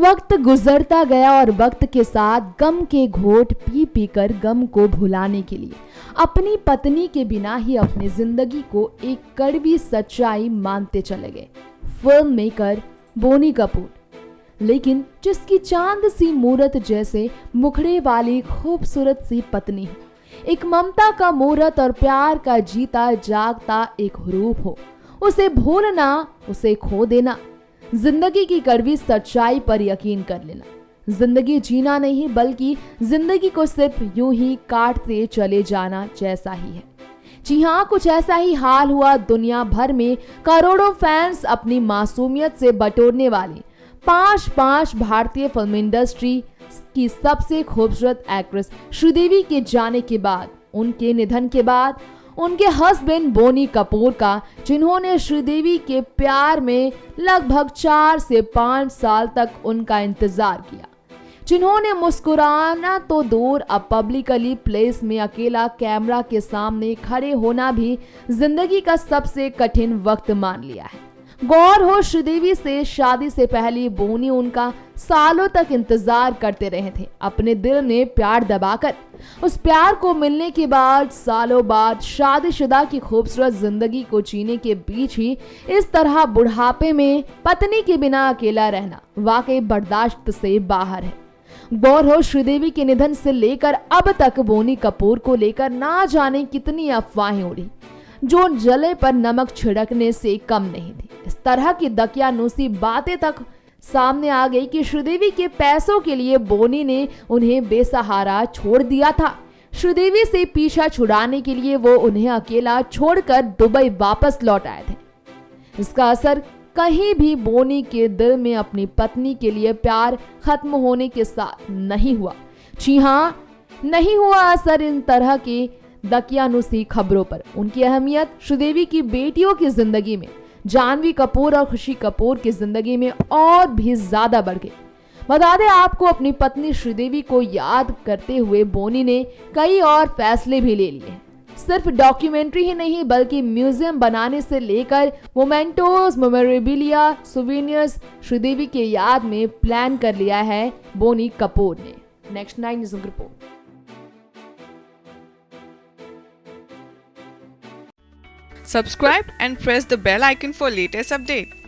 वक्त गुजरता गया और वक्त के साथ गम के घोट पी पी कर गम को भुलाने के लिए अपनी पत्नी के बिना ही अपनी जिंदगी को एक कड़वी सच्चाई मानते चले गए फिल्म मेकर बोनी कपूर। लेकिन जिसकी चांद सी मूरत जैसे मुखड़े वाली खूबसूरत सी पत्नी हो, एक ममता का मूरत और प्यार का जीता जागता एक रूप हो, उसे भूलना, उसे खो देना, जिंदगी की कड़वी सच्चाई पर यकीन कर लेना। जिंदगी जीना नहीं बल्कि जिंदगी को सिर्फ यूं ही काटते चले जाना जैसा ही है। जी हाँ, कुछ ऐसा ही हाल हुआ दुनिया भर में करोड़ों फैंस अपनी मासूमियत से बटोरने वाली पांच भारतीय फिल्म इंडस्ट्री की सबसे खूबसूरत एक्ट्रेस श्रीदेवी के जाने के बाद, उनके निधन के बाद, उनके हस्बैंड बोनी कपूर का, जिन्होंने श्रीदेवी के प्यार में लगभग 4 से 5 साल तक उनका इंतजार किया, जिन्होंने मुस्कुराना तो दूर अब पब्लिकली प्लेस में अकेला कैमरा के सामने खड़े होना भी जिंदगी का सबसे कठिन वक्त मान लिया है। गौर हो, श्रीदेवी से शादी से पहले बोनी उनका सालों तक इंतजार करते रहे थे, अपने दिल में प्यार दबाकर। उस प्यार को मिलने के बाद सालों बाद शादीशुदा की खूबसूरत जिंदगी को जीने के बीच ही इस तरह बुढ़ापे में पत्नी के बिना अकेला रहना वाकई बर्दाश्त से बाहर है। गौर हो, श्रीदेवी के निधन से लेकर अब तक बोनी कपूर को लेकर ना जाने कितनी अफवाहें उड़ी, जो जले पर नमक छिड़कने से कम नहीं थी। इस तरह की दकियानूसी बातें तक सामने आ गई कि श्रीदेवी के पैसों के लिए बोनी ने उन्हें बेसहारा छोड़ दिया था। श्रीदेवी से पीछा छुड़ाने के लिए वो उन्हें अकेला छोड़कर दुबई वापस लौट आए थे। इसका असर कहीं भी बोनी के दिल में अपनी पत्नी के लिए प्यार खत्म होने के साथ नहीं हुआ। जी हाँ, नहीं हुआ असर इन तरह के दकियानूसी खबरों पर। उनकी अहमियत श्रीदेवी की बेटियों की जिंदगी में, जानवी कपूर और खुशी कपूर की जिंदगी में और भी ज्यादा बढ़ गई। बता दें आपको, अपनी पत्नी श्रीदेवी को याद करते हुए बोनी ने कई और फैसले भी ले लिए। सिर्फ डॉक्यूमेंट्री ही नहीं बल्कि म्यूजियम बनाने से लेकर मोमेंटोज, मेमोरेबिलिया, सुवेनियर्स श्रीदेवी के याद में प्लान कर लिया है बोनी कपूर ने। Next 9 news report. Subscribe and press the bell icon for latest update.